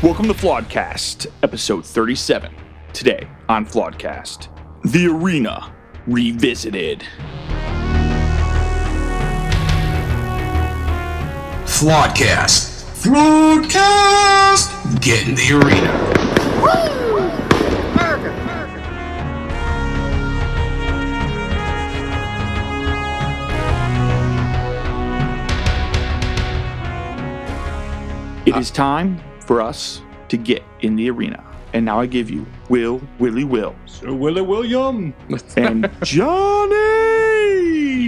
Welcome to Flawedcast, episode 37. Today on Flawedcast, The Arena Revisited. Flawedcast. Flawedcast. Get in the arena. Woo! America. It is time for us to get in the arena. And now I give you Will, Sir Willie William. and Johnny!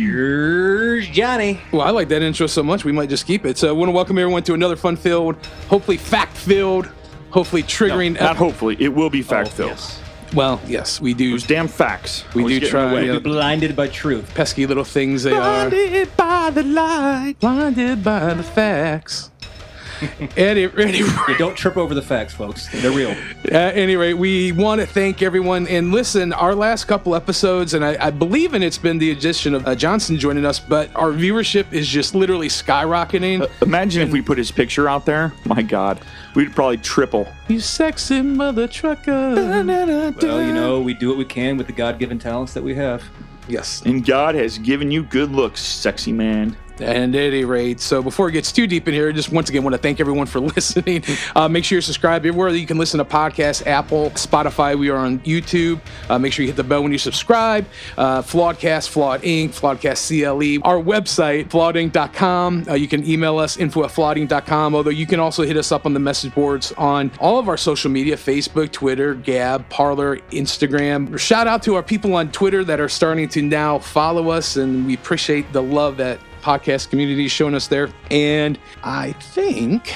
Here's Johnny. Well, I like that intro so much, we might just keep it. So I want to welcome everyone to another fun-filled, hopefully fact-filled, hopefully triggering... No, not hopefully. It will be fact-filled. Yes. Well, yes, we do. Those damn facts. We Always do get in try, the way. yeah. Blinded by truth. Pesky little things they are. Blinded by the light. Blinded by the facts. Anyway, Don't trip over the facts, folks. They're real. At any rate, we want to thank everyone. And listen, our last couple episodes, and I believe it's been the addition of Johnson joining us, but our viewership is just literally skyrocketing. Imagine if we put his picture out there. My God. We'd probably triple. You sexy mother trucker. Well, you know, we do what we can with the God-given talents that we have. Yes. And God has given you good looks, sexy man. And at any rate, so before it gets too deep in here, I just once again want to thank everyone for listening. Make sure you subscribe everywhere that you can listen to podcasts, Apple, Spotify. We are on YouTube. Make sure you hit the bell when you subscribe. Flawedcast, Flawed Inc., Flawedcast CLE. Our website, flawedinc.com. You can email us, info@flawedinc.com, although you can also hit us up on the message boards on all of our social media, Facebook, Twitter, Gab, Parler, Instagram. Shout out to our people on Twitter that are starting to now follow us, and we appreciate the love that podcast community is showing us there. And I think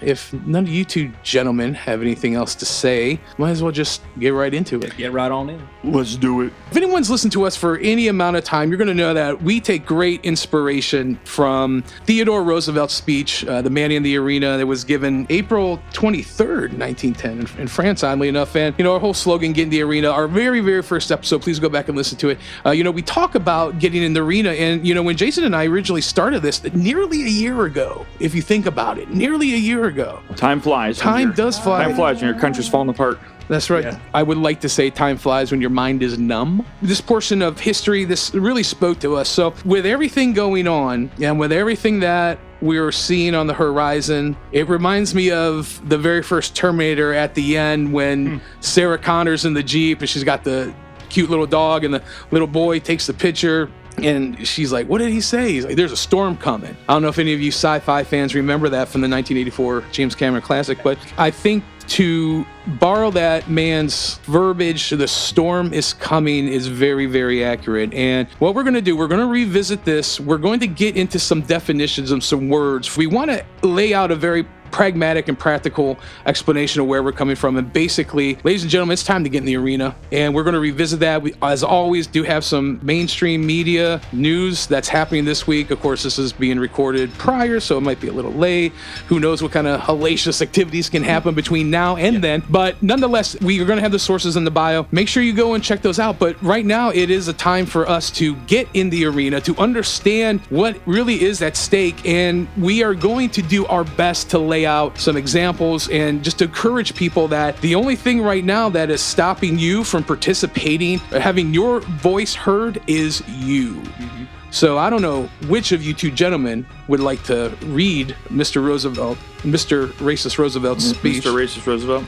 if none of you two gentlemen have anything else to say, might as well just get right into it. Get right on in. Let's do it. If anyone's listened to us for any amount of time, you're going to know that we take great inspiration from Theodore Roosevelt's speech, The Man in the Arena, that was given April 23rd, 1910 in France, oddly enough. And, you know, our whole slogan, Get in the Arena, our very, very first episode, please go back and listen to it. We talk about getting in the arena. And, you know, when Jason and I originally started this nearly a year ago, if you think about it, nearly a year ago. Time flies. Time does fly. Time flies when your country's falling apart. That's right. Yeah. I would like to say time flies when your mind is numb. This portion of history, this really spoke to us. So with everything going on and with everything that we're seeing on the horizon, it reminds me of the very first Terminator at the end when Sarah Connor's in the Jeep and she's got the cute little dog and the little boy takes the picture. And she's like, what did he say? He's like, there's a storm coming. I don't know if any of you sci-fi fans remember that from the 1984 James Cameron classic, but I think to borrow that man's verbiage, the storm is coming, is very, very accurate. And what we're going to do, we're going to revisit this. We're going to get into some definitions and some words. We want to lay out a very pragmatic and practical explanation of where we're coming from. And basically, ladies and gentlemen, it's time to get in the arena. And we're going to revisit that. We, as always, do have some mainstream media news that's happening this week. Of course, this is being recorded prior, so it might be a little late. Who knows what kind of hellacious activities can happen between now and then. But nonetheless, we are going to have the sources in the bio. Make sure you go and check those out. But right now, it is a time for us to get in the arena, to understand what really is at stake. And we are going to do our best to lay out some examples and just to encourage people that the only thing right now that is stopping you from participating or having your voice heard is you. Mm-hmm. So I don't know which of you two gentlemen would like to read Mr. Racist Roosevelt's speech. Mr. Racist Roosevelt.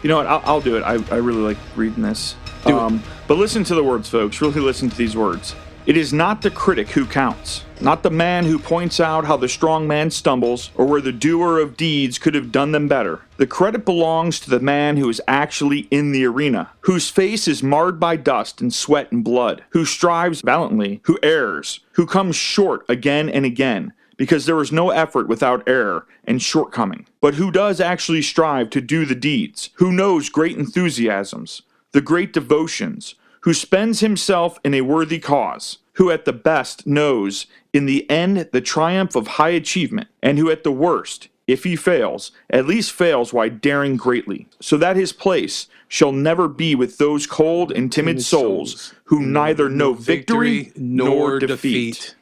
You know what? I'll do it. I really like reading this. Do it. But listen to the words, folks. Really listen to these words. It is not the critic who counts, not the man who points out how the strong man stumbles or where the doer of deeds could have done them better. The credit belongs to the man who is actually in the arena, whose face is marred by dust and sweat and blood, who strives valiantly, who errs, who comes short again and again, because there is no effort without error and shortcoming, but who does actually strive to do the deeds, who knows great enthusiasms, the great devotions, who spends himself in a worthy cause, who at the best knows in the end the triumph of high achievement, and who at the worst, if he fails, at least fails while daring greatly, so that his place shall never be with those cold and timid souls who neither know victory nor defeat.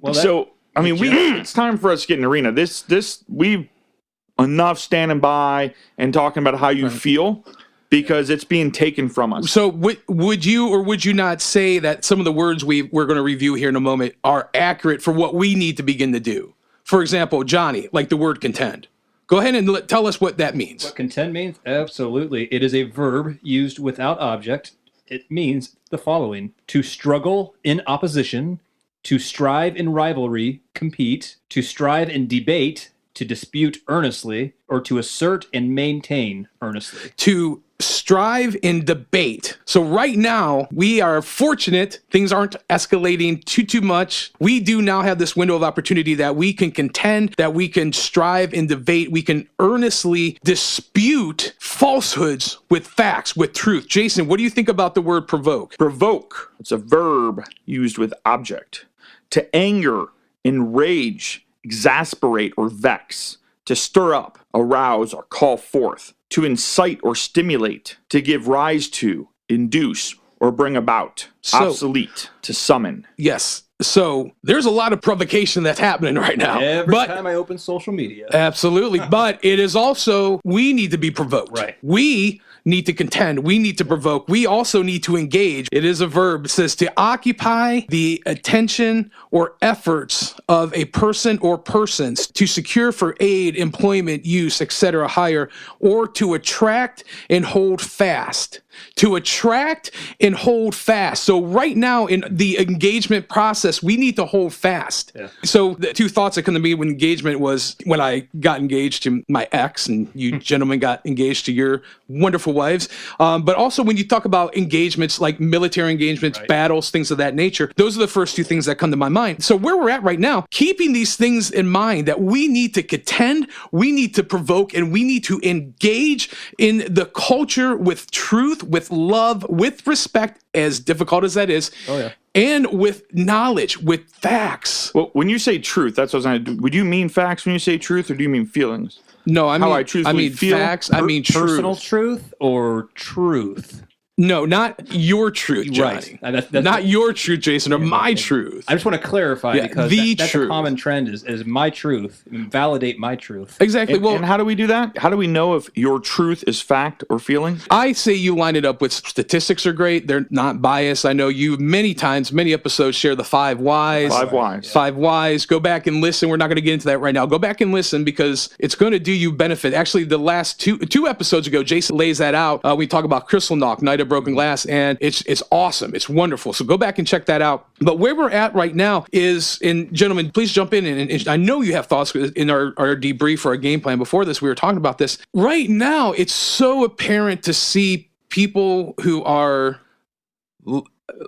Well, So, I mean, it's time for us to get in the arena. We've enough standing by and talking about how you feel, because it's being taken from us. So would you or would you not say that some of the words we're going to review here in a moment are accurate for what we need to begin to do? For example, Johnny, like the word contend. Go ahead and tell us what that means. What contend means? Absolutely. It is a verb used without object. It means the following: to struggle in opposition, to strive in rivalry, compete, to strive in debate, to dispute earnestly, or to assert and maintain earnestly. To strive in debate. So right now, we are fortunate. Things aren't escalating too much. We do now have this window of opportunity that we can contend, that we can strive in debate. We can earnestly dispute falsehoods with facts, with truth. Jason, what do you think about the word provoke? Provoke. It's a verb used with object. To anger, enrage, exasperate, or vex. To stir up, arouse, or call forth. To incite or stimulate. To give rise to, induce, or bring about. Obsolete. To summon. Yes. So there's a lot of provocation that's happening right now. Every time I open social media. Absolutely. But it is also, we need to be provoked. Right. We need to contend. We need to provoke. We also need to engage. It is a verb. It says to occupy the attention or efforts of a person or persons, to secure for aid, employment, use, etc., hire, or to attract and hold fast. To attract and hold fast. So right now in the engagement process, we need to hold fast. Yeah. So the two thoughts that come to me when engagement was when I got engaged to my ex, and you gentlemen got engaged to your wonderful wives. But also when you talk about engagements like military engagements, battles, things of that nature, those are the first two things that come to my mind. So where we're at right now, keeping these things in mind that we need to contend, we need to provoke, and we need to engage in the culture with truth, with love, with respect, as difficult as that is, and with knowledge, with facts. Well, when you say truth, that's what I was going to do. Would you mean facts when you say truth, or do you mean feelings? No, I mean feel? Facts. I mean personal truth or truth. No, not your truth, Johnny. Right. That's not your truth, Jason, or my truth. I just want to clarify because that's a common trend is my truth. Validate my truth. Exactly. And how do we do that? How do we know if your truth is fact or feeling? I say you line it up with statistics are great. They're not biased. I know you many times, many episodes share the 5 whys. 5 whys. 5 whys. Go back and listen. We're not going to get into that right now. Go back and listen because it's going to do you benefit. Actually, the last two episodes ago, Jason lays that out. We talk about Crystal Knock, Night of Broken Glass, and it's awesome. It's wonderful. So go back and check that out. But where we're at right now is, and gentlemen, please jump in. And I know you have thoughts in our debrief or our game plan before this. We were talking about this. Right now, it's so apparent to see people who are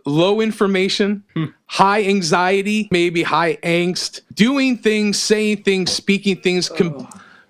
low information, high anxiety, maybe high angst, doing things, saying things, speaking things,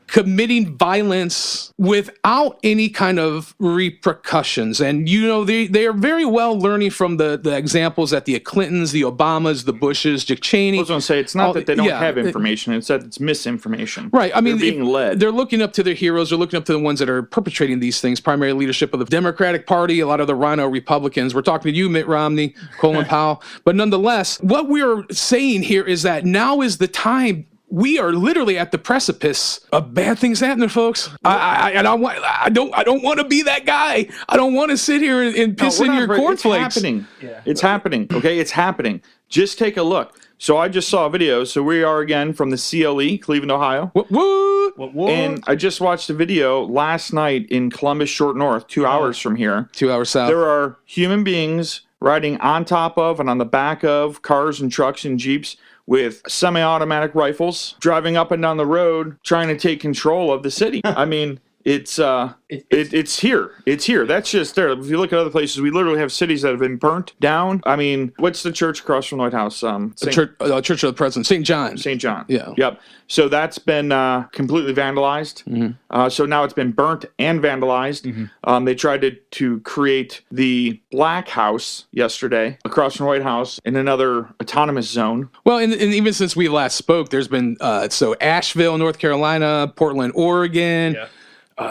committing violence without any kind of repercussions. And, you know, they are very well learning from the examples that the Clintons, the Obamas, the Bushes, Dick Cheney. I was going to say, it's not that they don't have information. It's that it's misinformation. Right. I mean, they're being led. They're looking up to their heroes. They're looking up to the ones that are perpetrating these things, primary leadership of the Democratic Party, a lot of the Rhino Republicans. We're talking to you, Mitt Romney, Colin Powell. But nonetheless, what we're saying here is that now is the time. We are literally at the precipice of bad things happening, folks. I don't want to be that guy. I don't want to sit here and piss in your cornflakes. It's happening. Yeah. It's happening. Okay, it's happening. Just take a look. So I just saw a video. So we are again from the CLE, Cleveland, Ohio. What? And I just watched a video last night in Columbus, Short North, 2 hours from here. 2 hours south. There are human beings riding on top of and on the back of cars and trucks and Jeeps with semi-automatic rifles, driving up and down the road, trying to take control of the city. I mean, it's here. It's here. That's just there. If you look at other places, we literally have cities that have been burnt down. I mean, what's the church across from the White House? Church of the President, St. John. St. John. Yeah. Yep. So that's been completely vandalized. Mm-hmm. So now it's been burnt and vandalized. Mm-hmm. They tried to create the Black House yesterday across from the White House in another autonomous zone. Well, and even since we last spoke, there's been Asheville, North Carolina, Portland, Oregon. Yeah.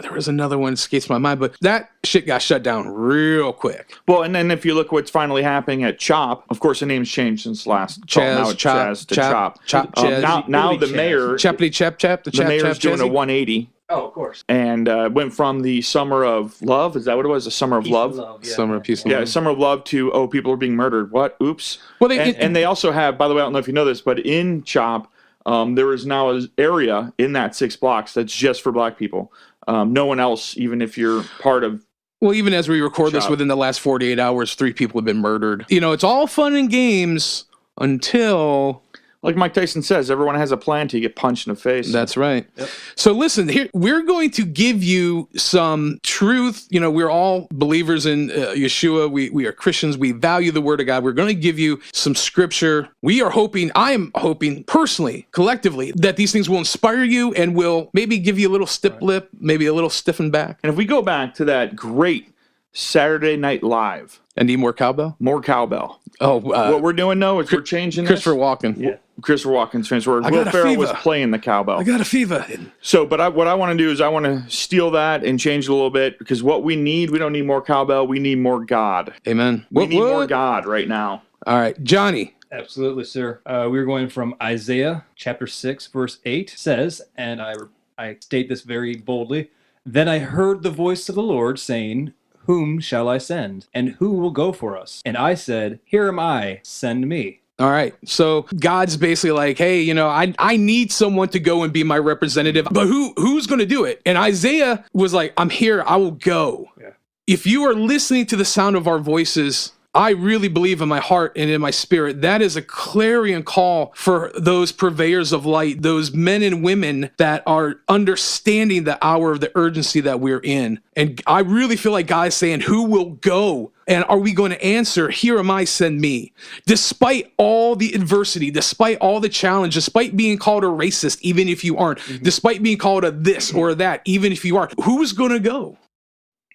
There was another one that escapes my mind, but that shit got shut down real quick. Well, and then if you look what's finally happening at CHOP, of course the name's changed since last. Now it's Chaz to CHOP. Chaz. Now the mayor, the mayor's doing a 180 Oh, of course. And went from the summer of love. Is that what it was? The summer of Peace love? and love, yeah. Summer of peace and Yeah, love. summer of love to, oh, people are being murdered. What? Oops. Well, And they also have, by the way, I don't know if you know this, but in CHOP, there is now an area in that 6 blocks that's just for black people. No one else, even if you're part of. Well, even as we record this, Shop. within the last 48 hours, 3 people have been murdered. You know, it's all fun and games until... Like Mike Tyson says, everyone has a plan till you get punched in the face. That's right. Yep. So listen, here we're going to give you some truth. You know, we're all believers in Yeshua. We are Christians. We value the Word of God. We're going to give you some scripture. We are hoping, I am hoping personally, collectively, that these things will inspire you and will maybe give you a little stiff lip, maybe a little stiffened back. And if we go back to that great Saturday Night Live, And need more cowbell? more cowbell. Oh, What we're doing now is we're changing Christopher this. Walken. Yeah. Christopher Walken's famous word. I Will got a Ferrell was fever. playing the cowbell. I got a fever. So, but what I want to do is I want to steal that and change it a little bit, because what we don't need more cowbell. We need more God. Amen. We need more God right now. All right, Johnny. Absolutely, sir. We're going from Isaiah chapter 6, verse 8 says, and I state this very boldly, "Then I heard the voice of the Lord saying, Whom shall I send? And who will go for us? And I said, Here am I, send me." All right. So God's basically like, hey, you know, I need someone to go and be my representative, but who's going to do it? And Isaiah was like, I'm here. I will go. Yeah. If you are listening to the sound of our voices, I really believe in my heart and in my spirit, that is a clarion call for those purveyors of light, those men and women that are understanding the hour of the urgency that we're in. And I really feel like God is saying, who will go? And are we going to answer, here am I, send me? Despite all the adversity, despite all the challenge, despite being called a racist, even if you aren't, despite being called a this or that, even if you aren't, who's going to go?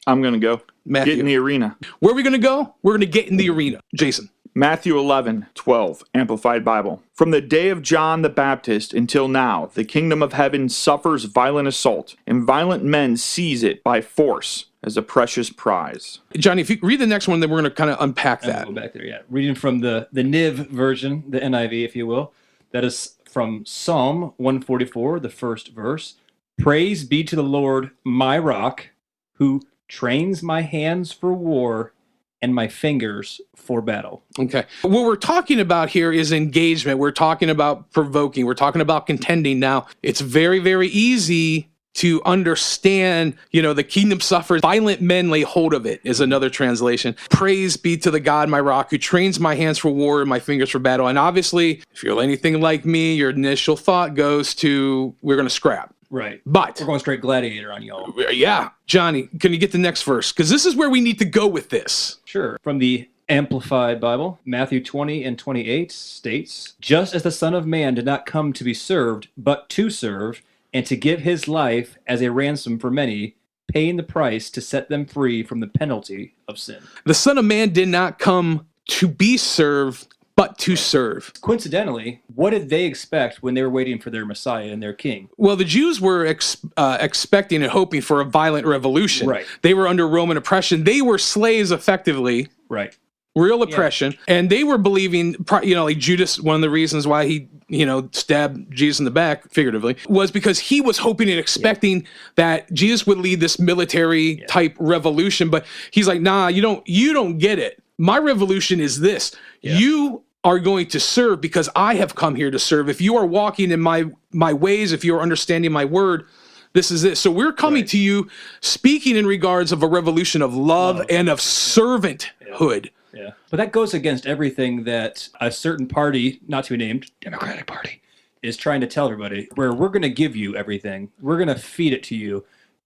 I'm going to go. Matthew. Get in the arena. Where are we going to go? We're going to get in the arena. Jason. Matthew 11:12, Amplified Bible. From the day of John the Baptist until now, the kingdom of heaven suffers violent assault, and violent men seize it by force as a precious prize. Johnny, if you read the next one, then we're going to kind of unpack that. I'll go back there, yeah. Reading from the NIV version, the NIV, if you will. That is from Psalm 144, the first verse. "Praise be to the Lord, my rock, who trains my hands for war and my fingers for battle." Okay. What we're talking about here is engagement. We're talking about provoking. We're talking about contending. Now, it's very, very easy to understand, you know, the kingdom suffers, violent men lay hold of it, is another translation. Praise be to the God, my rock, who trains my hands for war and my fingers for battle. And obviously, if you're anything like me, your initial thought goes to, we're going to scrap. Right. But, We're going straight gladiator on y'all. yeah, Johnny, can you get the next verse? Because this is where we need to go with this. Sure. From the Amplified Bible, Matthew 20 and 28 states, "Just as the Son of Man did not come to be served, but to serve, and to give his life as a ransom for many, paying the price to set them free from the penalty of sin." The Son of Man did not come to be served, but to serve. Coincidentally, what did they expect when they were waiting for their Messiah and their king? Well, the Jews were expecting and hoping for a violent revolution. Right. They were under Roman oppression. They were slaves effectively. Right. Real oppression. And they were believing, you know, like Judas, one of the reasons why he, you know, stabbed Jesus in the back, figuratively, was because he was hoping and expecting that Jesus would lead this military type revolution. But he's like, nah, you don't get it. My revolution is this. Yeah. You are going to serve because I have come here to serve. If you are walking in my ways, if you are understanding my word, this is it. So we're coming to you speaking in regards of a revolution of love and of servanthood. Yeah. But that goes against everything that a certain party, not to be named, Democratic Party, is trying to tell everybody, where we're going to give you everything. We're going to feed it to you.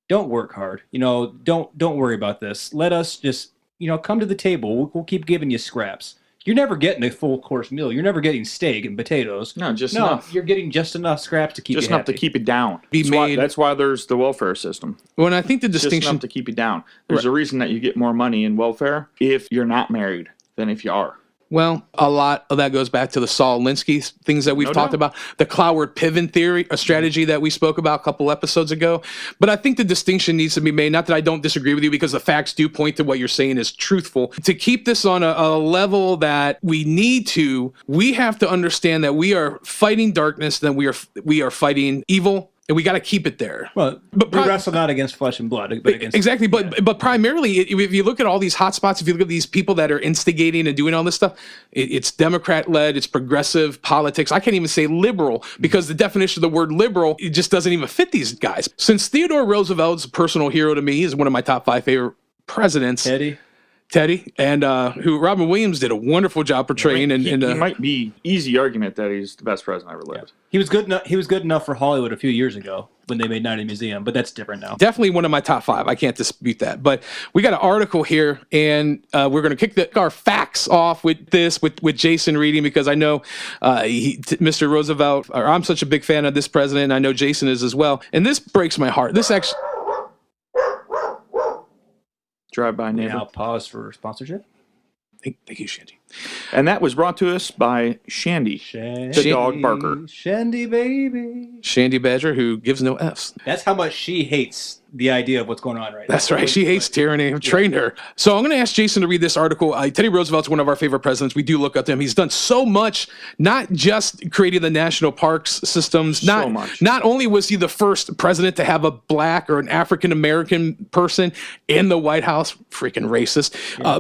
Don't work hard. You know, don't worry about this. Let us just, you know, come to the table. We'll keep giving you scraps. You're never getting a full course meal. You're never getting steak and potatoes. No, just enough. You're getting just enough scraps to keep Just you enough happy. to keep it down. Be made- That's why there's the welfare system. Well, and I think the Just distinction, enough to keep you down. There's a reason that you get more money in welfare if you're not married than if you are. well, a lot of that goes back to the Saul Alinsky things that we've No talked doubt. about, the Cloward Piven theory, a strategy that we spoke about a couple episodes ago. But I think the distinction needs to be made, not that I don't disagree with you, because the facts do point to what you're saying is truthful. To keep this on a level that we need to, we have to understand that we are fighting darkness, then we are fighting evil, and we got to keep it there. Well, But we wrestle not against flesh and blood, but against exactly. But primarily, if you look at all these hotspots, if you look at these people that are instigating and doing all this stuff, it's Democrat-led, it's progressive politics. I can't even say liberal because the definition of the word liberal, it just doesn't even fit these guys. Since Theodore Roosevelt's a personal hero to me, he's one of my top 5 favorite presidents. Teddy, and who Robin Williams did a wonderful job portraying. He might be easy argument that he's the best president ever lived. Yeah. He was good enough for Hollywood a few years ago when they made Night in the Museum, but that's different now. Definitely one of my top 5. I can't dispute that. But we got an article here, and we're going to kick our facts off with this, with Jason reading, because I know Mr. Roosevelt, or I'm such a big fan of this president. I know Jason is as well, and this breaks my heart. This actually. Drive-by neighbor. Now pause for sponsorship. Thank you, Shandy. And that was brought to us by Shandy, the dog barker. Shandy baby. Shandy Badger, who gives no Fs. That's how much she hates the idea of what's going on right now. That's right. She hates tyranny. I've trained her. So I'm going to ask Jason to read this article. Teddy Roosevelt's one of our favorite presidents. We do look up to him. He's done so much, not just creating the national parks systems. Not only was he the first president to have a black or an African-American person in the White House, freaking racist,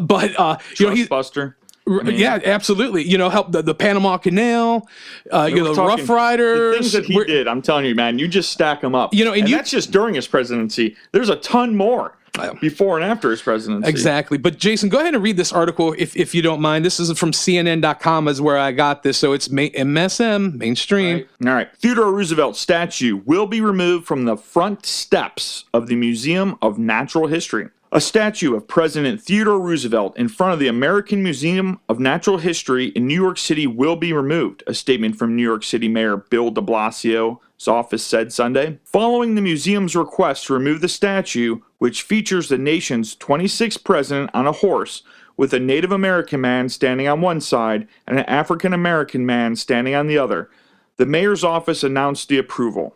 but he's Buster. Yeah, absolutely. Help the Panama Canal, the Rough Rider. The things that he did, I'm telling you, man, you just stack them up. And that's just during his presidency. There's a ton more before and after his presidency. Exactly. But Jason, go ahead and read this article if you don't mind. This is from CNN.com is where I got this. So it's MSM, mainstream. All right. Theodore Roosevelt statue will be removed from the front steps of the Museum of Natural History. A statue of President Theodore Roosevelt in front of the American Museum of Natural History in New York City will be removed, a statement from New York City Mayor Bill de Blasio's office said Sunday. Following the museum's request to remove the statue, which features the nation's 26th president on a horse, with a Native American man standing on one side and an African American man standing on the other, the mayor's office announced the approval.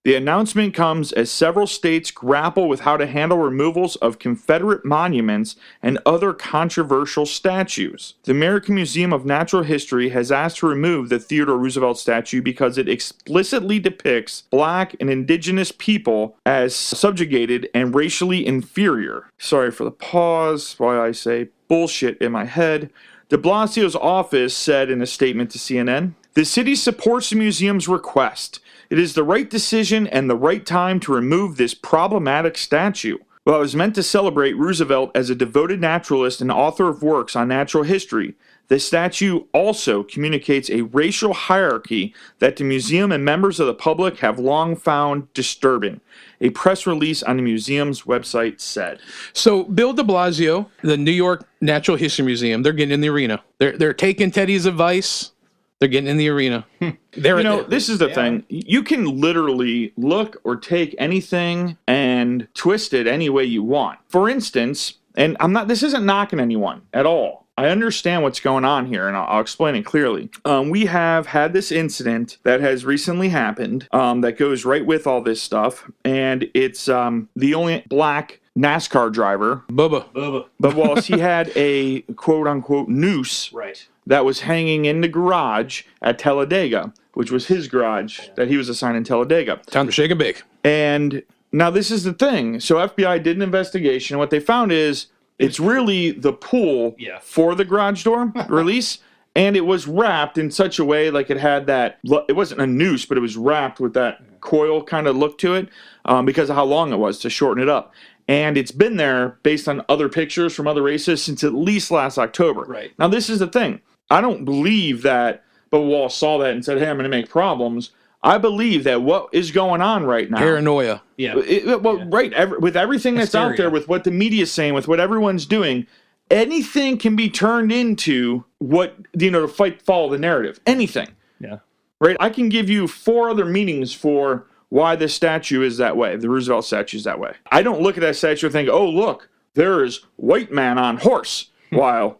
The announcement comes as several states grapple with how to handle removals of Confederate monuments and other controversial statues. The American Museum of Natural History has asked to remove the Theodore Roosevelt statue because it explicitly depicts black and indigenous people as subjugated and racially inferior. Sorry for the pause while I say bullshit in my head. De Blasio's office said in a statement to CNN, "The city supports the museum's request. It is the right decision and the right time to remove this problematic statue. While it was meant to celebrate Roosevelt as a devoted naturalist and author of works on natural history, the statue also communicates a racial hierarchy that the museum and members of the public have long found disturbing," a press release on the museum's website said. So Bill de Blasio, the New York Natural History Museum, they're getting in the arena. They're taking Teddy's advice. They're getting in the arena. This is the thing. You can literally look or take anything and twist it any way you want. For instance, and this isn't knocking anyone at all. I understand what's going on here, and I'll explain it clearly. We have had this incident that has recently happened that goes right with all this stuff, and it's the only black NASCAR driver, Bubba. But whilst he had a quote-unquote noose that was hanging in the garage at Talladega, which was his garage that he was assigned in Talladega. Time to shake and bake. And now this is the thing. So FBI did an investigation, and what they found is it's really the pull for the garage door release, and it was wrapped in such a way like it had that, it wasn't a noose, but it was wrapped with that coil kind of look to it because of how long it was to shorten it up. And it's been there based on other pictures from other races since at least last October. Right. Now, this is the thing. I don't believe that Bubba Wallace saw that and said, hey, I'm going to make problems. I believe that what is going on right now. Paranoia. Right. With everything that's Hysteria. out there, with what the media's saying, with what everyone's doing, anything can be turned into what, to follow the narrative. Anything. Yeah. Right? I can give you 4 other meanings for why this statue is that way. The Roosevelt statue is that way. I don't look at that statue and think, oh, look, there is white man on horse, while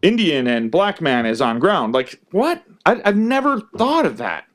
Indian and black man is on ground. Like, what? I've never thought of that.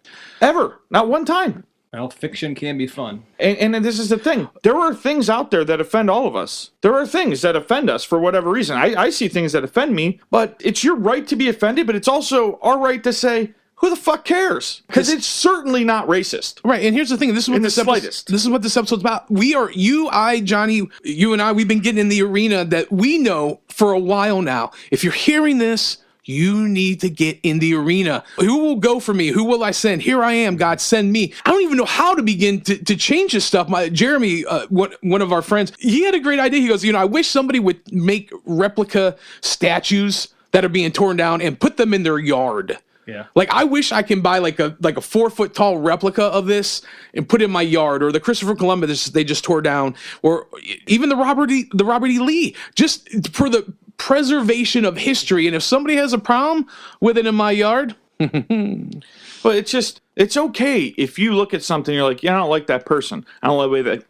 Ever. Not one time. Well, fiction can be fun. And this is the thing. There are things out there that offend all of us. There are things that offend us for whatever reason. I see things that offend me, but it's your right to be offended, but it's also our right to say, who the fuck cares? Because it's certainly not racist. Right, and here's the thing. This is what this episode's about. We are, you, I, Johnny, you and I, we've been getting in the arena that we know for a while now. If you're hearing this, you need to get in the arena. Who will go for me? Who will I send? Here I am, God, send me. I don't even know how to begin to change this stuff. Jeremy, one of our friends, he had a great idea. He goes, I wish somebody would make replica statues that are being torn down and put them in their yard. Yeah. Like, I wish I can buy like a 4-foot tall replica of this and put it in my yard, or the Christopher Columbus they just tore down, or even the Robert E. Lee, just for the preservation of history. And if somebody has a problem with it in my yard, but it's okay if you look at something, you're like, I don't like that person. I don't like the way that,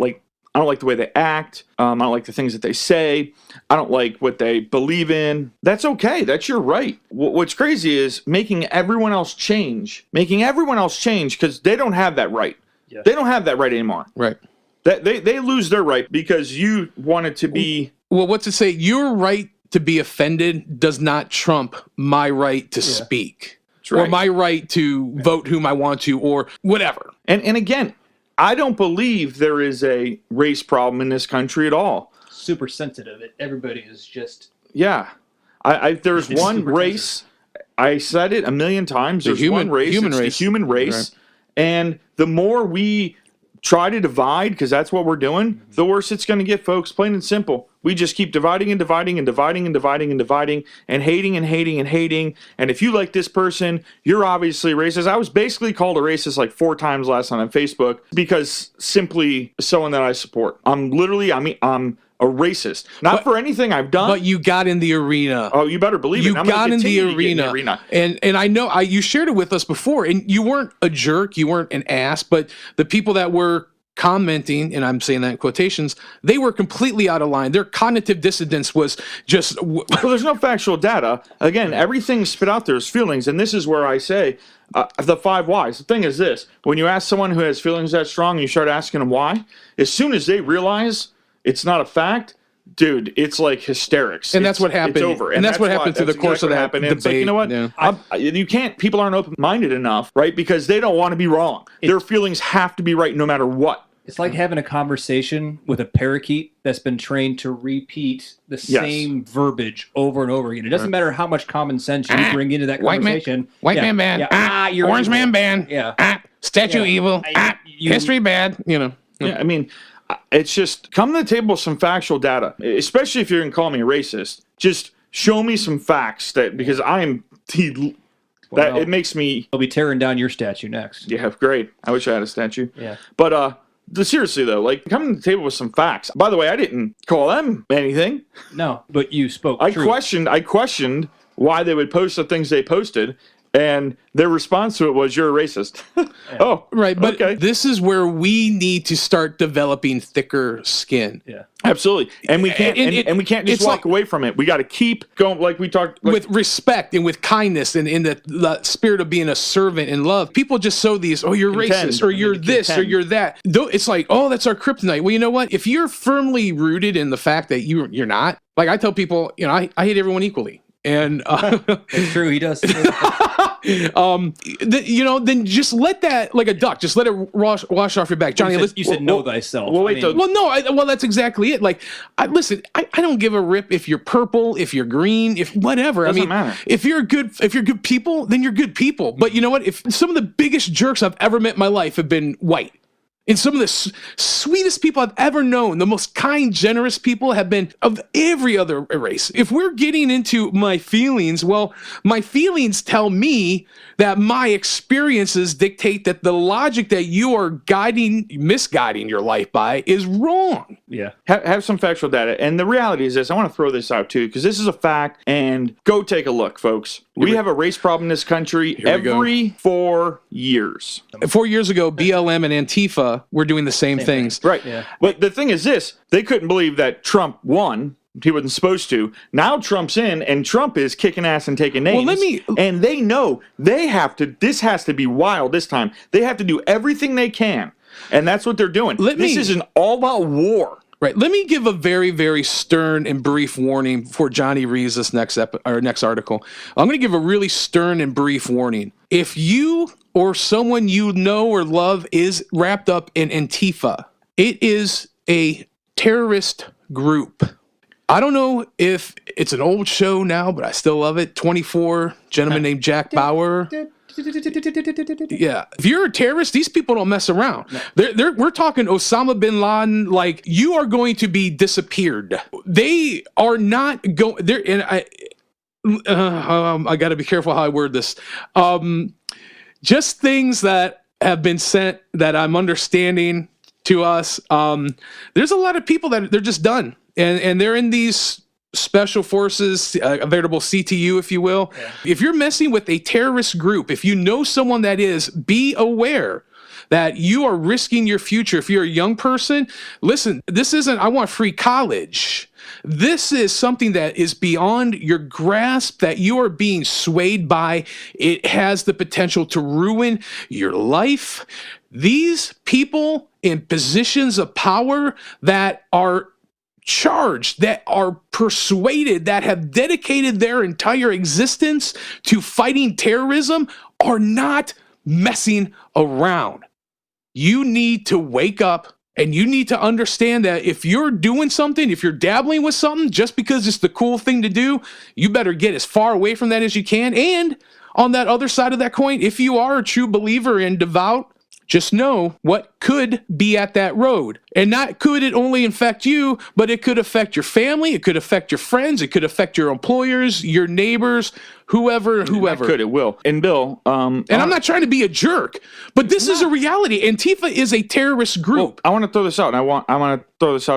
I don't like the way they act. I don't like the things that they say. I don't like what they believe in. That's okay. That's your right. What's crazy is making everyone else change because they don't have that right. Yeah. They don't have that right anymore. Right. They lose their right because you wanted to be. Well, what's it say? Your right to be offended does not trump my right to speak. Right. Or my right to vote whom I want to, or whatever. And again, I don't believe there is a race problem in this country at all. Super sensitive. Everybody is just... Yeah. There's one race. I said it a million times. There's one race. The human race. Right. And the more we try to divide, because that's what we're doing, the worse it's going to get, folks. Plain and simple. We just keep dividing and dividing and dividing and dividing and dividing and hating and hating and hating. And if you like this person, you're obviously racist. I was basically called a racist like 4 times last night on Facebook because simply someone that I support. I'm a racist. Not for anything I've done. But you got in the arena. Oh, you better believe it. You got in the arena. And I know you shared it with us before, and you weren't a jerk, you weren't an ass, but the people that were commenting, and I'm saying that in quotations, they were completely out of line. Their cognitive dissonance was just... Well, there's no factual data. Again, everything spit out there is feelings, and this is where I say the 5 whys. The thing is this. When you ask someone who has feelings that strong, and you start asking them why, as soon as they realize it's not a fact, dude, it's like hysterics. And that's what happened. It's over. And that's what happened through the course of that debate. It's like, you know what? Yeah. People aren't open-minded enough, right? Because they don't want to be wrong. Their feelings have to be right no matter what. It's like having a conversation with a parakeet that's been trained to repeat the same verbiage over and over again. It doesn't matter how much common sense you bring into that conversation. White man bad. Orange man bad. Yeah. Statue evil. History bad. Yeah, I mean, it's just come to the table with some factual data, especially if you're going to call me a racist. Just show me some facts because I am... it makes me... I'll be tearing down your statue next. Yeah, great. I wish I had a statue. Yeah. But, seriously, though, come to the table with some facts. By the way, I didn't call them anything. No, but you spoke truth. I questioned why they would post the things they posted, and their response to it was, "You're a racist." Oh, right. But this is where we need to start developing thicker skin. Yeah, absolutely. And we can't. And we can't just walk away from it. We got to keep going, like we talked with respect and with kindness and in the spirit of being a servant and love. People just sow these. Oh, you're racist, or you're this, or you're that. It's like, oh, that's our kryptonite. Well, you know what? If you're firmly rooted in the fact that you're not, like I tell people, I hate everyone equally. And it's true, he does. Then just let that, like a duck, just let it wash off your back, Johnny. You said know thyself. Well, wait. That's exactly it. Like, I don't give a rip if you're purple, if you're green, if whatever. Doesn't matter. If you're good people, then you're good people. But you know what? If some of the biggest jerks I've ever met in my life have been white. And some of the sweetest people I've ever known, the most kind, generous people have been of every other race. If we're getting into my feelings, well, my feelings tell me that my experiences dictate that the logic that you are misguiding your life by is wrong. Yeah. Have some factual data. And the reality is this, I want to throw this out too, because this is a fact, and go take a look, folks. We have a race problem in this country every 4 years. 4 years ago, BLM and Antifa were doing the same things. Right. Yeah. But the thing is this, they couldn't believe that Trump won. He wasn't supposed to. Now Trump's in, and Trump is kicking ass and taking names. And they know they have to, this has to be wild this time. They have to do everything they can. And that's what they're doing. This is an all-out war. Right. Let me give a very, very stern and brief warning before Johnny reads this next article. I'm going to give a really stern and brief warning. If you or someone you know or love is wrapped up in Antifa, it is a terrorist group. I don't know if it's an old show now, but I still love it. 24, gentleman named Jack Bauer. Yeah. If you're a terrorist, these people don't mess around. No. We're talking Osama bin Laden, like you are going to be disappeared. They are not going there. And I got to be careful how I word this. Just things that have been sent that I'm understanding to us. There's a lot of people that they're just done. And they're in these special forces, a veritable CTU, if you will. Yeah. If you're messing with a terrorist group, if you know someone that is, be aware that you are risking your future. If you're a young person, listen, this isn't, I want free college. This is something that is beyond your grasp, that you are being swayed by. It has the potential to ruin your life. These people in positions of power that are charged, that are persuaded, that have dedicated their entire existence to fighting terrorism are not messing around. You need to wake up and you need to understand that if you're doing something, if you're dabbling with something, just because it's the cool thing to do, you better get as far away from that as you can. And on that other side of that coin, if you are a true believer and devout, just know what could be at that road. And not could it only affect you, but it could affect your family, it could affect your friends, it could affect your employers, your neighbors, whoever. It will. And Bill, and I'm not trying to be a jerk, but this is a reality. Antifa is a terrorist group. Well, I want to throw this out.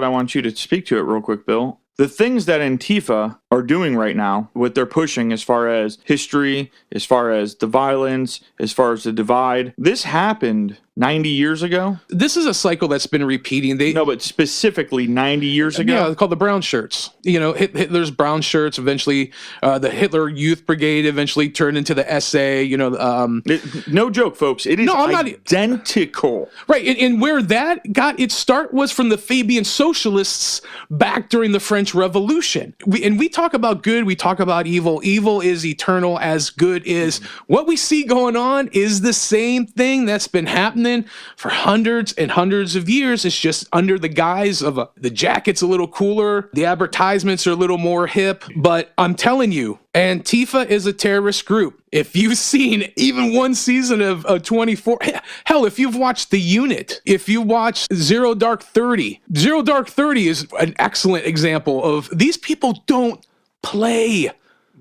I want you to speak to it real quick, Bill. The things that Antifa are doing right now, what they're pushing as far as history, as far as the violence, as far as the divide, this happened 90 years ago. This is a cycle that's been repeating. No, but specifically 90 years ago. Yeah, it's called the brown shirts. You know, Hitler's brown shirts, eventually the Hitler Youth Brigade eventually turned into the SA, you know. No joke, folks. It is identical. Right, and where that got its start was from the Fabian socialists back during the French Revolution. We talk about good, we talk about evil. Evil is eternal as good is. What we see going on is the same thing that's been happening for hundreds and hundreds of years. It's just under the guise of the jacket's a little cooler, the advertisements are a little more hip. But I'm telling you, Antifa is a terrorist group. If you've seen even one season of 24, hell, if you've watched The Unit, if you watch Zero Dark 30 is an excellent example of these people don't play.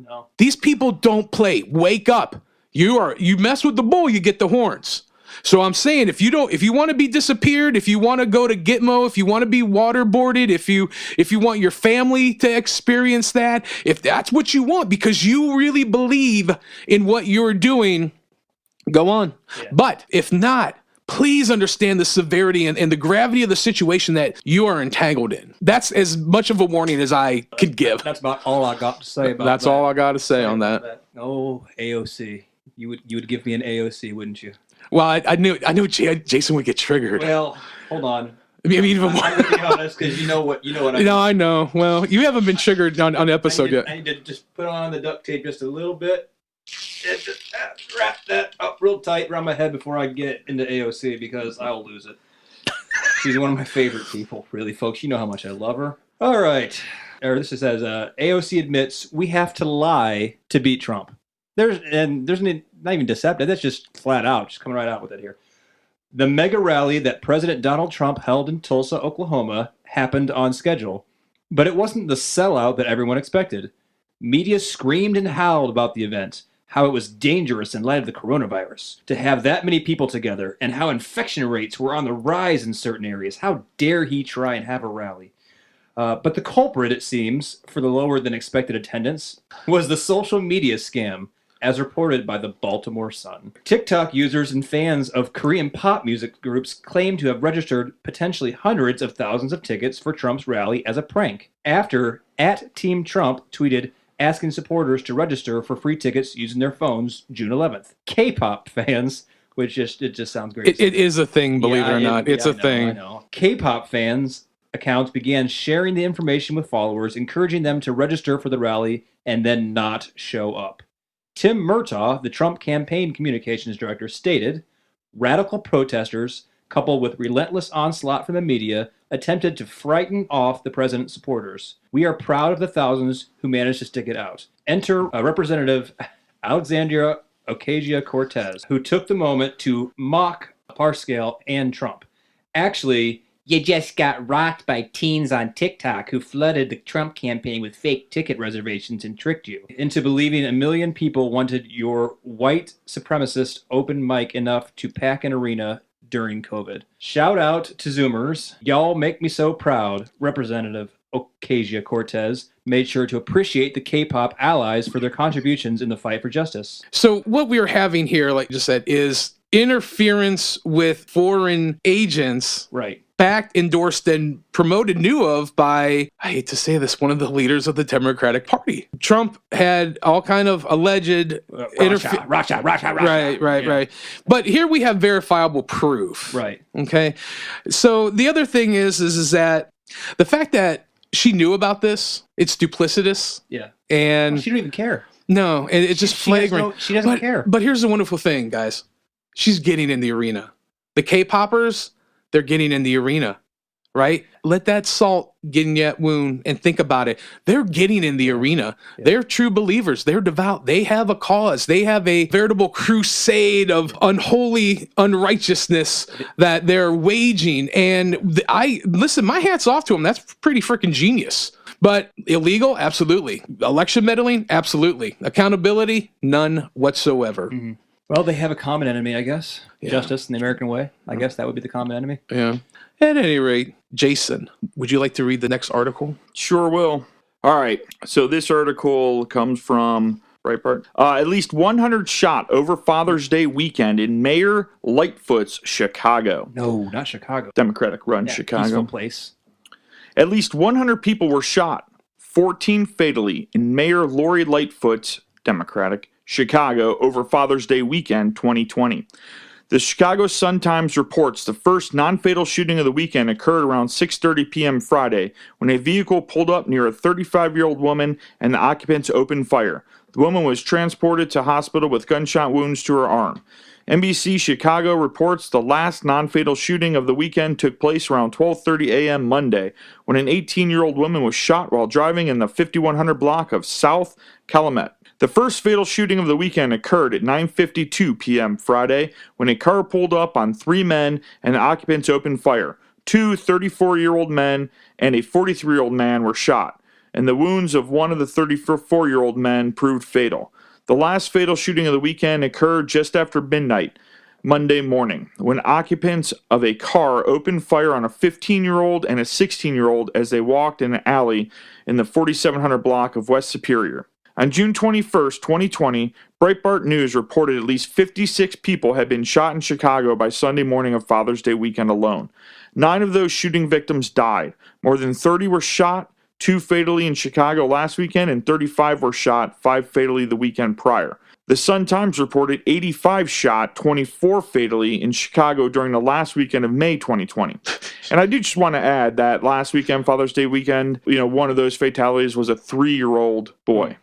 No. These people don't play. Wake up. You mess with the bull, you get the horns. So I'm saying, if you want to be disappeared, if you want to go to Gitmo, if you want to be waterboarded, if you want your family to experience that, if that's what you want because you really believe in what you're doing, go on. Yeah. But if not, please understand the severity and the gravity of the situation that you are entangled in. That's as much of a warning as I could give. That's about all I got to say about That's that. all I got to say on that. Oh, AOC. You would give me an AOC, wouldn't you? Well, I knew Jason would get triggered. Well, hold on. I mean, even more. I'm going to be honest, because you know what I mean. No, I know. Well, you haven't been triggered on the episode yet. I need to just put on the duct tape just a little bit. And just wrap that up real tight around my head before I get into AOC, because I'll lose it. She's one of my favorite people, really, folks. You know how much I love her. All right. This says, AOC admits we have to lie to beat Trump. There's not even deceptive. That's just flat out, just coming right out with it here. The mega rally that President Donald Trump held in Tulsa, Oklahoma, happened on schedule, but it wasn't the sellout that everyone expected. Media screamed and howled about the event, how it was dangerous in light of the coronavirus to have that many people together, and how infection rates were on the rise in certain areas. How dare he try and have a rally? But the culprit, it seems, for the lower than expected attendance was the social media scam, as reported by the Baltimore Sun. TikTok users and fans of Korean pop music groups claim to have registered potentially hundreds of thousands of tickets for Trump's rally as a prank, after @TeamTrump tweeted asking supporters to register for free tickets using their phones June 11th. K-pop fans, which it just sounds great. It is a thing, believe it or not. It's a thing. I know. K-pop fans accounts began sharing the information with followers, encouraging them to register for the rally and then not show up. Tim Murtaugh, the Trump campaign communications director, stated, "Radical protesters, coupled with relentless onslaught from the media, attempted to frighten off the president's supporters. We are proud of the thousands who managed to stick it out." Enter Representative Alexandria Ocasio-Cortez, who took the moment to mock Parscale and Trump. "Actually, you just got rocked by teens on TikTok who flooded the Trump campaign with fake ticket reservations and tricked you into believing 1 million people wanted your white supremacist open mic enough to pack an arena during COVID. Shout out to Zoomers. Y'all make me so proud." Representative Ocasio-Cortez made sure to appreciate the K-pop allies for their contributions in the fight for justice. So what we are having here, like you just said, is interference with foreign agents. Right. Backed, endorsed, and promoted, knew of by, I hate to say this, one of the leaders of the Democratic Party. Trump had all kind of alleged Russia. Right. But here we have verifiable proof. Right. Okay. So the other thing is that the fact that she knew about this, it's duplicitous. Yeah. And well, she don't even care. No, it's just flagrant. She doesn't care. But here's the wonderful thing, guys. She's getting in the arena. The K-poppers, they're getting in the arena, right? Let that salt get in that wound and think about it. They're getting in the arena. Yeah. They're true believers. They're devout. They have a cause. They have a veritable crusade of unholy unrighteousness that they're waging. And listen, my hat's off to them. That's pretty freaking genius. But illegal? Absolutely. Election meddling? Absolutely. Accountability? None whatsoever. Mm-hmm. Well, they have a common enemy, I guess. Yeah. Justice in the American way. I guess that would be the common enemy. Yeah. At any rate, Jason, would you like to read the next article? Sure will. All right. So this article comes from Breitbart. At least 100 shot over Father's Day weekend in Mayor Lightfoot's Chicago. No, not Chicago. Democratic-run Chicago. Peaceful place. At least 100 people were shot, 14 fatally, in Mayor Lori Lightfoot's Democratic Chicago over Father's Day weekend 2020. The Chicago Sun-Times reports the first non-fatal shooting of the weekend occurred around 6:30 p.m. Friday when a vehicle pulled up near a 35-year-old woman and the occupants opened fire. The woman was transported to hospital with gunshot wounds to her arm. NBC Chicago reports the last non-fatal shooting of the weekend took place around 12:30 a.m. Monday when an 18-year-old woman was shot while driving in the 5100 block of South Calumet. The first fatal shooting of the weekend occurred at 9:52 p.m. Friday when a car pulled up on 3 men and the occupants opened fire. 2 34-year-old men and a 43-year-old man were shot, and the wounds of one of the 34-year-old men proved fatal. The last fatal shooting of the weekend occurred just after midnight Monday morning when occupants of a car opened fire on a 15-year-old and a 16-year-old as they walked in an alley in the 4700 block of West Superior. On June 21, 2020, Breitbart News reported at least 56 people had been shot in Chicago by Sunday morning of Father's Day weekend alone. 9 of those shooting victims died. More than 30 were shot, 2 fatally in Chicago last weekend, and 35 were shot, 5 fatally the weekend prior. The Sun-Times reported 85 shot, 24 fatally in Chicago during the last weekend of May 2020. And I do just want to add that last weekend, Father's Day weekend, one of those fatalities was a 3-year-old boy.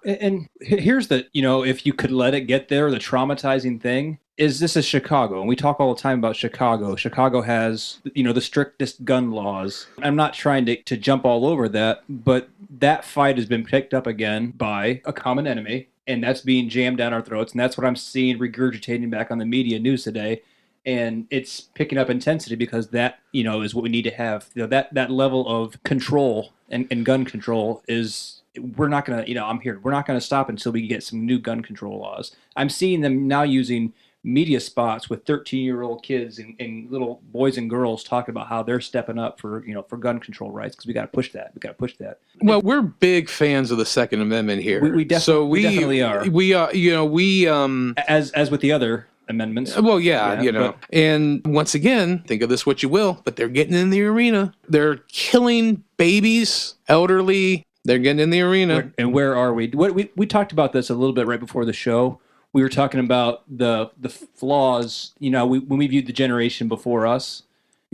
And here's the, if you could let it get there, the traumatizing thing is this is Chicago. And we talk all the time about Chicago. Chicago has, the strictest gun laws. I'm not trying to jump all over that, but that fight has been picked up again by a common enemy. And that's being jammed down our throats. And that's what I'm seeing regurgitating back on the media news today. And it's picking up intensity because that, is what we need to have. That level of control and gun control is... We're not going to, I'm here. We're not going to stop until we get some new gun control laws. I'm seeing them now using media spots with 13-year-old kids and little boys and girls talking about how they're stepping up for gun control rights because we got to push that. Well, we're big fans of the Second Amendment here. We definitely are. We are, as with the other amendments. Well, yeah. And once again, think of this what you will, but they're getting in the arena. They're killing babies, elderly. They're getting in the arena. And where are we? We talked about this a little bit right before the show. We were talking about the flaws. When we viewed the generation before us,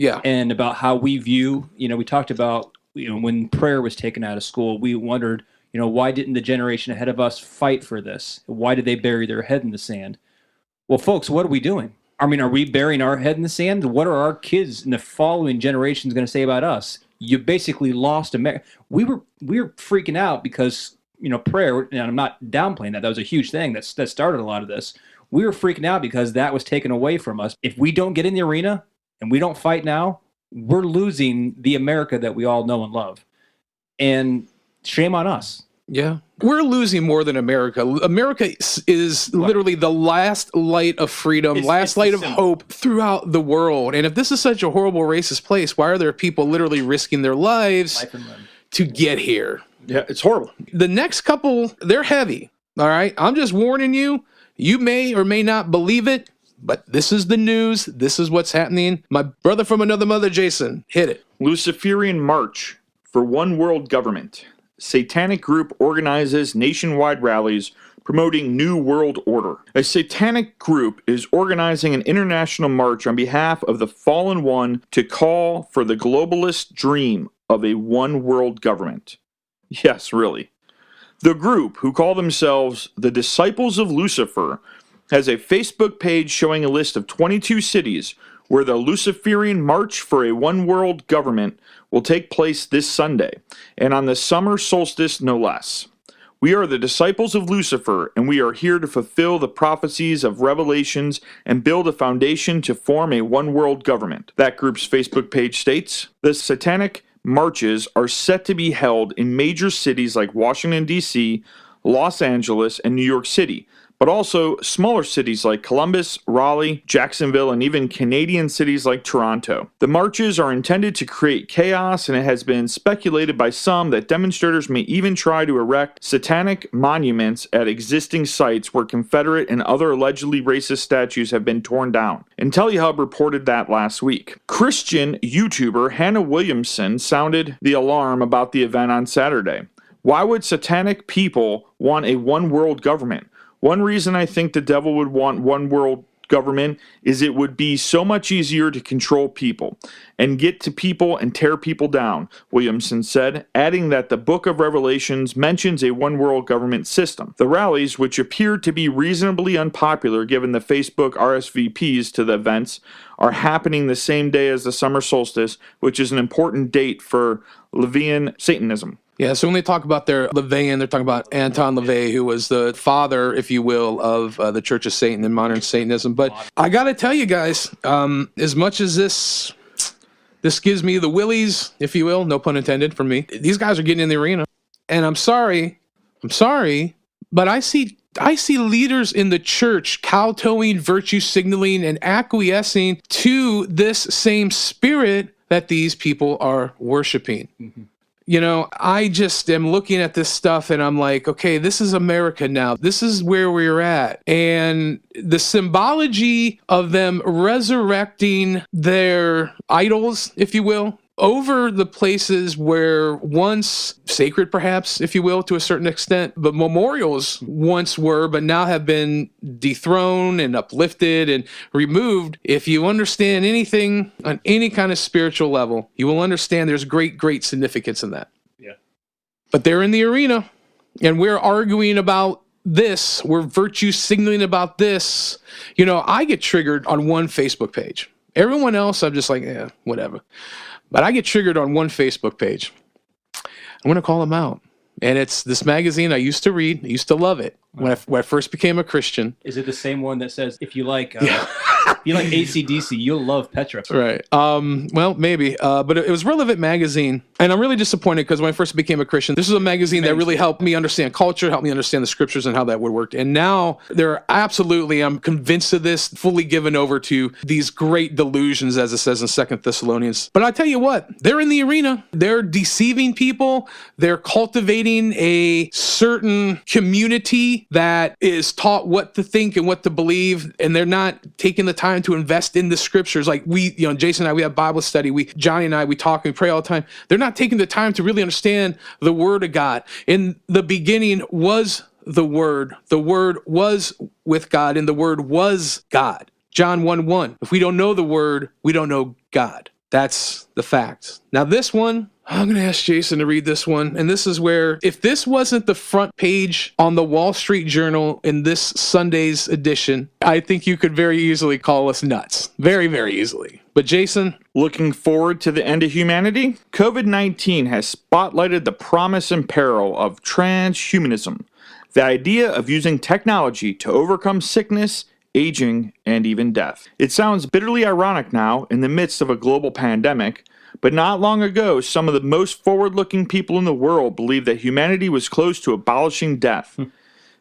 Yeah. And about how we view, we talked about, when prayer was taken out of school, we wondered, why didn't the generation ahead of us fight for this? Why did they bury their head in the sand? Well, folks, what are we doing? I mean, are we burying our head in the sand? What are our kids in the following generations going to say about us? You basically lost America. We were freaking out because, prayer, and I'm not downplaying that. That was a huge thing that started a lot of this. We were freaking out because that was taken away from us. If we don't get in the arena and we don't fight now, we're losing the America that we all know and love. And shame on us. Yeah. We're losing more than America. America is literally the last light of freedom, last light of hope throughout the world. And if this is such a horrible racist place, why are there people literally risking their lives to get here? Yeah, it's horrible. The next couple, they're heavy. All right. I'm just warning you. You may or may not believe it, but this is the news. This is what's happening. My brother from another mother, Jason, hit it. Luciferian March for One World Government. Satanic group organizes nationwide rallies promoting New World Order. A satanic group is organizing an international march on behalf of the fallen one to call for the globalist dream of a one world government. Yes, really. The group, who call themselves the Disciples of Lucifer, has a Facebook page showing a list of 22 cities where the Luciferian March for a One World Government will take place this Sunday, and on the summer solstice no less. We are the disciples of Lucifer, and we are here to fulfill the prophecies of Revelations and build a foundation to form a one world government. That group's Facebook page states, the satanic marches are set to be held in major cities like Washington, D.C., Los Angeles, and New York City, but also smaller cities like Columbus, Raleigh, Jacksonville, and even Canadian cities like Toronto. The marches are intended to create chaos, and it has been speculated by some that demonstrators may even try to erect satanic monuments at existing sites where Confederate and other allegedly racist statues have been torn down. IntelliHub reported that last week. Christian YouTuber Hannah Williamson sounded the alarm about the event on Saturday. Why would satanic people want a one-world government? One reason I think the devil would want one world government is it would be so much easier to control people and get to people and tear people down, Williamson said, adding that the book of Revelations mentions a one world government system. The rallies, which appeared to be reasonably unpopular given the Facebook RSVPs to the events, are happening the same day as the summer solstice, which is an important date for Levian Satanism. Yeah, so when they talk about their LaVeyan, they're talking about Anton LaVey, who was the father, if you will, of the Church of Satan and modern Satanism. But I got to tell you guys, as much as this gives me the willies, if you will, no pun intended from me, these guys are getting in the arena. And I'm sorry, but I see leaders in the church kowtowing, virtue signaling, and acquiescing to this same spirit that these people are worshiping. Mm-hmm. You know, I just am looking at this stuff and I'm like, okay, this is America now. This is where we're at. And the symbology of them resurrecting their idols, if you will, over the places where once sacred, perhaps, if you will, to a certain extent, but memorials once were, but now have been dethroned and uplifted and removed. If you understand anything on any kind of spiritual level, you will understand there's great significance in that. Yeah. But they're in the arena, and we're arguing about this. We're virtue signaling about this. You know, I get triggered on one Facebook page. Everyone else, I'm just like, whatever. But I get triggered on one Facebook page. I'm going to call them out. And it's this magazine I used to read. I used to love it when I first became a Christian. Is it the same one that says, if you like AC/DC, you'll love Petra? Right. Well, maybe. But it was Relevant Magazine. And I'm really disappointed because when I first became a Christian, this was a magazine that really helped me understand culture, helped me understand the scriptures and how that would work. And now I'm convinced of this, fully given over to these great delusions, as it says in 2 Thessalonians. But I tell you what, they're in the arena. They're deceiving people. They're cultivating a certain community that is taught what to think and what to believe. And they're not taking the time to invest in the scriptures. Like Jason and I, we have Bible study. Johnny and I, we talk, we pray all the time. They're not taking the time to really understand the Word of God. In the beginning was the Word. The Word was with God, and the Word was God. John 1:1. If we don't know the Word, we don't know God. That's the fact. Now this one, I'm going to ask Jason to read this one. And this is where, if this wasn't the front page on the Wall Street Journal in this Sunday's edition, I think you could very easily call us nuts. Very, very easily. But Jason? Looking forward to the end of humanity? COVID-19 has spotlighted the promise and peril of transhumanism, the idea of using technology to overcome sickness, aging, and even death. It sounds bitterly ironic now in the midst of a global pandemic, but not long ago, some of the most forward-looking people in the world believed that humanity was close to abolishing death.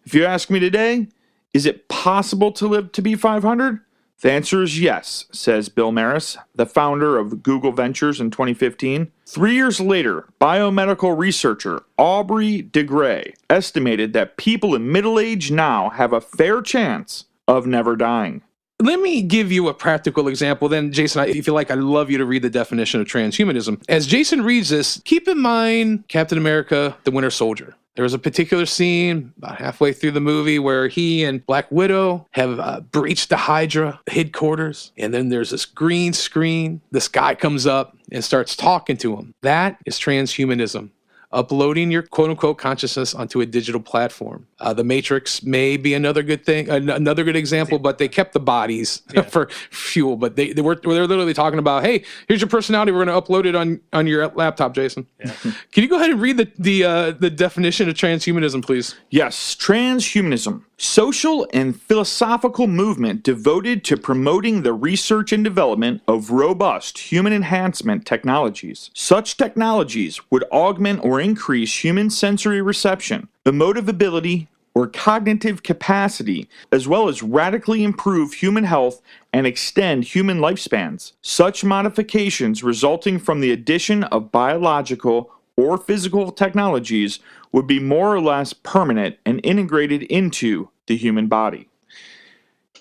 If you ask me today, is it possible to live to be 500? The answer is yes, says Bill Maris, the founder of Google Ventures in 2015. 3 years later, biomedical researcher Aubrey de Grey estimated that people in middle age now have a fair chance of never dying. Let me give you a practical example. Then, Jason, if you like, I'd love you to read the definition of transhumanism. As Jason reads this, keep in mind Captain America, the Winter Soldier. There was a particular scene about halfway through the movie where he and Black Widow have breached the Hydra headquarters. And then there's this green screen. This guy comes up and starts talking to him. That is transhumanism. Uploading your quote-unquote consciousness onto a digital platform. The Matrix may be another good thing, another good example, but they kept the bodies for fuel. But they're literally talking about, hey, here's your personality. We're going to upload it on your laptop, Jason. Yeah. Can you go ahead and read the definition of transhumanism, please? Yes, transhumanism. Social and philosophical movement devoted to promoting the research and development of robust human enhancement technologies. Such technologies would augment or increase human sensory reception, emotive ability, or cognitive capacity, as well as radically improve human health and extend human lifespans. Such modifications resulting from the addition of biological or physical technologies would be more or less permanent and integrated into the human body.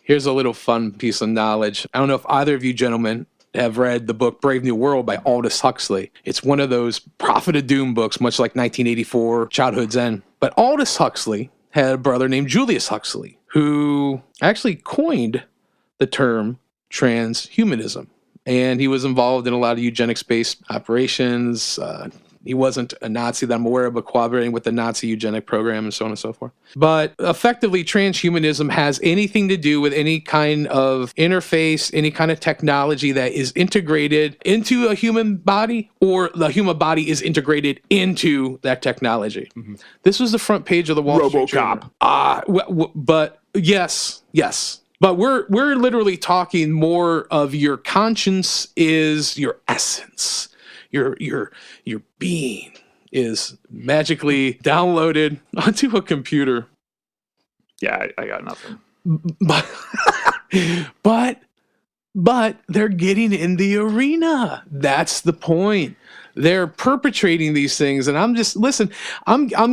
Here's a little fun piece of knowledge. I don't know if either of you gentlemen have read the book Brave New World by Aldous Huxley. It's one of those Prophet of Doom books, much like 1984, Childhood's End. But Aldous Huxley had a brother named Julius Huxley, who actually coined the term transhumanism. And he was involved in a lot of eugenics-based operations. He wasn't a Nazi that I'm aware of, but cooperating with the Nazi eugenic program and so on and so forth. But effectively, transhumanism has anything to do with any kind of interface, any kind of technology that is integrated into a human body, or the human body is integrated into that technology. Mm-hmm. This was the front page of the Wall Street Journal. But yes. But we're literally talking more of your conscience is your essence. Your being is magically downloaded onto a computer. Yeah, I got nothing. But they're getting in the arena. That's the point. They're perpetrating these things, and I'm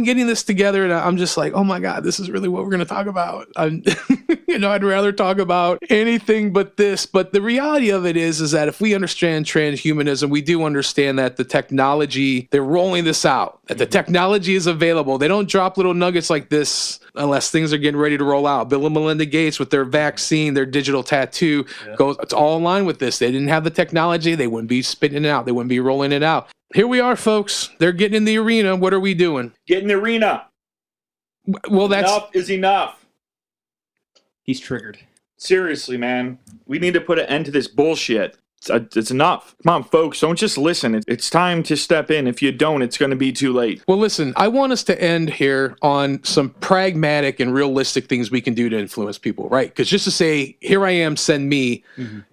getting this together, and I'm just like, oh my God, this is really what we're going to talk about. I'd rather talk about anything but this. But the reality of it is that if we understand transhumanism, we do understand that the technology, they're rolling this out, that the technology is available. They don't drop little nuggets like this unless things are getting ready to roll out. Bill and Melinda Gates with their vaccine, their digital tattoo, it's all in line with this. They didn't have the technology. They wouldn't be spitting it out. They wouldn't be rolling it out. Here we are, folks. They're getting in the arena. What are we doing? Get in the arena. Well, that's... Enough is enough. He's triggered. Seriously, man. We need to put an end to this bullshit. It's enough. Come on, folks. Don't just listen. It's time to step in. If you don't, it's going to be too late. Well, listen, I want us to end here on some pragmatic and realistic things we can do to influence people, right? Because just to say, here I am, send me,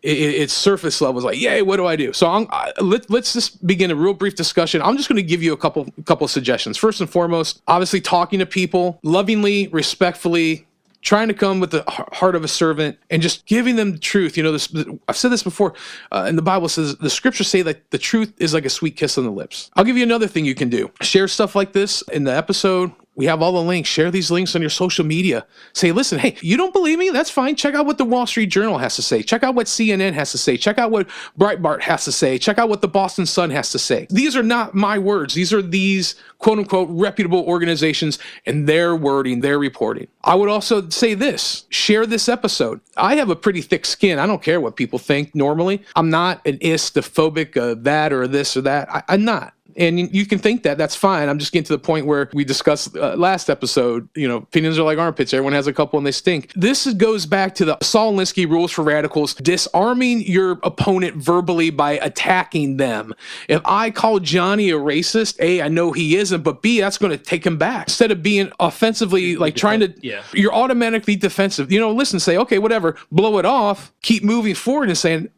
it's surface level. It's like, yay, what do I do? So let's just begin a real brief discussion. I'm just going to give you a couple suggestions. First and foremost, obviously talking to people lovingly, respectfully, trying to come with the heart of a servant and just giving them the truth. I've said this before, and the Bible says, the scriptures say that the truth is like a sweet kiss on the lips. I'll give you another thing you can do. Share stuff like this in the episode We have all the links. Share these links on your social media. Say, listen, hey, you don't believe me? That's fine. Check out what the Wall Street Journal has to say. Check out what CNN has to say. Check out what Breitbart has to say. Check out what the Boston Sun has to say. These are not my words. These are these quote unquote reputable organizations and their wording, their reporting. I would also say this, share this episode. I have a pretty thick skin. I don't care what people think normally. I'm not an istophobic, that or this or that. I'm not. And you can think that, that's fine. I'm just getting to the point where we discussed last episode, opinions are like armpits. Everyone has a couple and they stink. This goes back to the Saul Alinsky rules for radicals, disarming your opponent verbally by attacking them. If I call Johnny a racist, A, I know he isn't, but B, that's going to take him back. Instead of being offensively, like trying to, you're automatically defensive. Listen, say, okay, whatever, blow it off, keep moving forward and saying,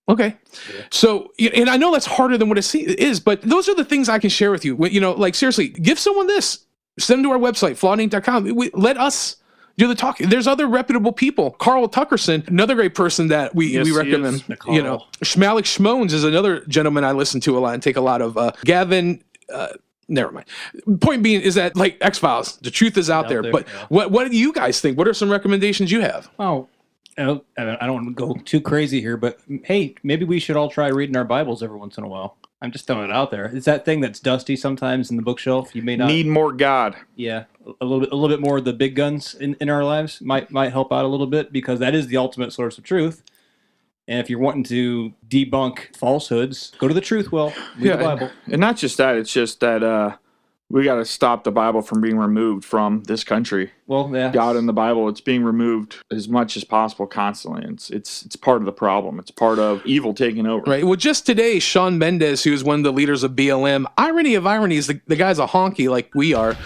okay. Yeah. So, and I know that's harder than what it is, but those are the things I can share with you. Like seriously, give someone this. Send them to our website, flawedinc.com. Let us do the talking. There's other reputable people. Carl Tuckerson, another great person that we recommend. Schmalik Schmones is another gentleman I listen to a lot and take a lot of. Gavin, never mind. Point being is that like X-Files, the truth is out there. But what do you guys think? What are some recommendations you have? Oh, I don't want to go too crazy here, but hey, maybe we should all try reading our Bibles every once in a while. I'm just throwing it out there. It's that thing that's dusty sometimes in the bookshelf. You may not need more God. Yeah, a little bit more of the big guns in our lives might help out a little bit, because that is the ultimate source of truth. And if you're wanting to debunk falsehoods, go to the truth. Read the Bible. And not just that. It's just that we got to stop the Bible from being removed from this country. Well, yeah. God in the Bible, it's being removed as much as possible constantly. It's part of the problem. It's part of evil taking over. Right. Well, just today, Shawn Mendes, who's one of the leaders of BLM, irony of ironies, the guy's a honky like we are.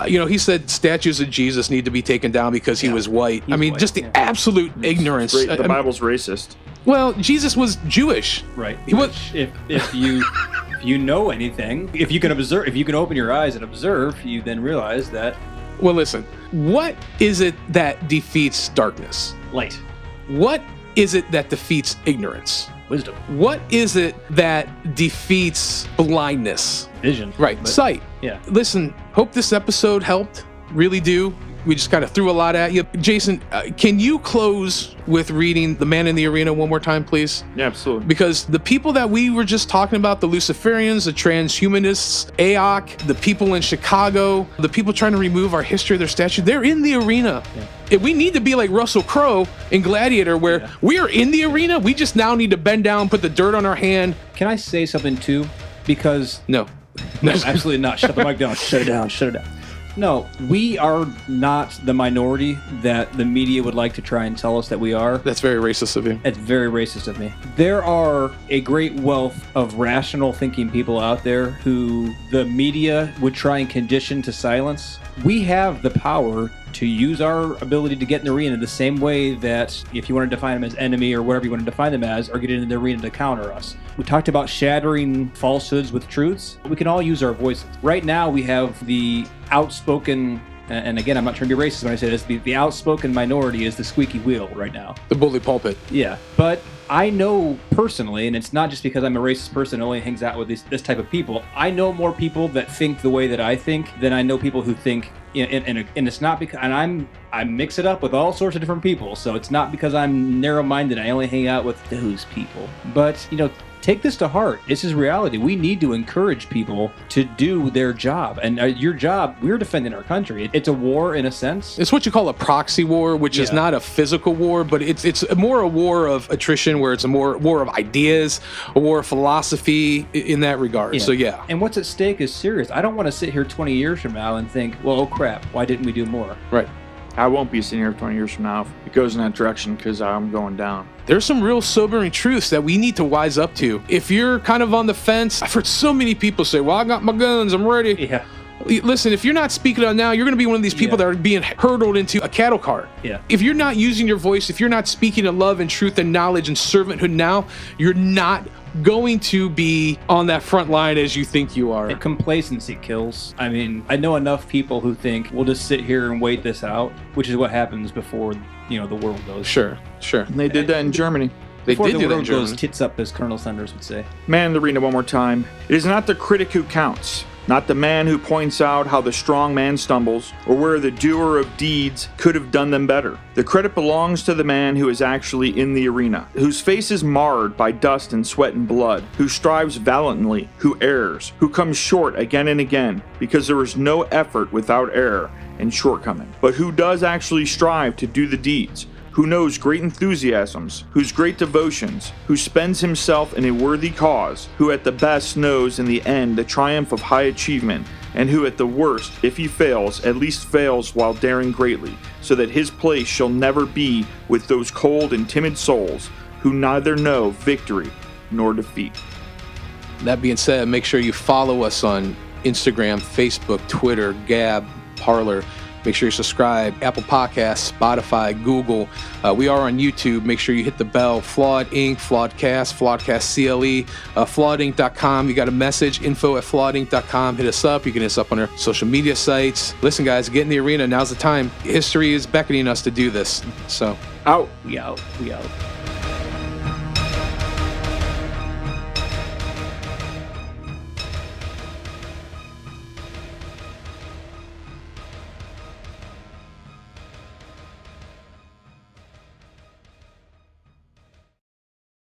He said statues of Jesus need to be taken down because he was white. He's white, just the absolute ignorance. The Bible's racist. Well, Jesus was Jewish. Right. He was. If you know anything, if you can observe, if you can open your eyes and observe, you then realize that. Well, listen. What is it that defeats darkness? Light. What is it that defeats ignorance? Wisdom. What is it that defeats blindness? Vision. Right. Sight. Yeah. Listen, hope this episode helped. Really do. We just kind of threw a lot at you. Jason, can you close with reading The Man in the Arena one more time, please? Yeah, absolutely. Because the people that we were just talking about, the Luciferians, the transhumanists, AOC, the people in Chicago, the people trying to remove our history of their statue, they're in the arena. Yeah. We need to be like Russell Crowe in Gladiator, where we are in the arena. We just now need to bend down, put the dirt on our hand. Can I say something too? Because... No, absolutely not. Shut the mic down. Shut it down. Shut it down. No, we are not the minority that the media would like to try and tell us that we are. That's very racist of you. It's very racist of me. There are a great wealth of rational thinking people out there who the media would try and condition to silence. We have the power to use our ability to get in the arena the same way that if you want to define them as enemy or whatever you want to define them as, or get into the arena to counter us. We talked about shattering falsehoods with truths. We can all use our voices. Right now we have the outspoken, and again, I'm not trying to be racist when I say this, the outspoken minority is the squeaky wheel right now. The bully pulpit. Yeah, but I know personally, and it's not just because I'm a racist person who only hangs out with this type of people, I know more people that think the way that I think than I know people who think, and it's not because, and I mix it up with all sorts of different people, so it's not because I'm narrow-minded, I only hang out with those people. But, take this to heart. This is reality. We need to encourage people to do their job. And your job, we're defending our country. It's a war in a sense. It's what you call a proxy war, which is not a physical war, but it's more a war of attrition, where it's a more war of ideas, a war of philosophy in that regard. Yeah. So, yeah. And what's at stake is serious. I don't want to sit here 20 years from now and think, well, oh crap, why didn't we do more? Right. I won't be sitting here 20 years from now if it goes in that direction, because I'm going down. There's some real sobering truths that we need to wise up to. If you're kind of on the fence, I've heard so many people say, well, I got my guns, I'm ready. Yeah. Listen, if you're not speaking out now, you're going to be one of these people that are being hurdled into a cattle cart. Yeah. If you're not using your voice, if you're not speaking of love and truth and knowledge and servanthood now, you're not going to be on that front line as you think you are. And complacency kills. I mean, I know enough people who think we'll just sit here and wait this out, which is what happens before, the world goes. Sure. And they did that in Germany. Before the world goes tits up, as Colonel Sanders would say. Man in the arena one more time. It is not the critic who counts, not the man who points out how the strong man stumbles, or where the doer of deeds could have done them better. The credit belongs to the man who is actually in the arena, whose face is marred by dust and sweat and blood, who strives valiantly, who errs, who comes short again and again, because there is no effort without error and shortcoming, but who does actually strive to do the deeds, who knows great enthusiasms, whose great devotions, who spends himself in a worthy cause, who at the best knows in the end the triumph of high achievement, and who at the worst, if he fails, at least fails while daring greatly, so that his place shall never be with those cold and timid souls who neither know victory nor defeat. That being said, make sure you follow us on Instagram, Facebook, Twitter, Gab, Parler. Make sure you subscribe, Apple Podcasts, Spotify, Google. We are on YouTube. Make sure you hit the bell. Flawed Inc., Flawedcast, Flawedcast CLE, flawedinc.com. You got a message, info@flawedinc.com. Hit us up. You can hit us up on our social media sites. Listen, guys, get in the arena. Now's the time. History is beckoning us to do this. So, out. We out.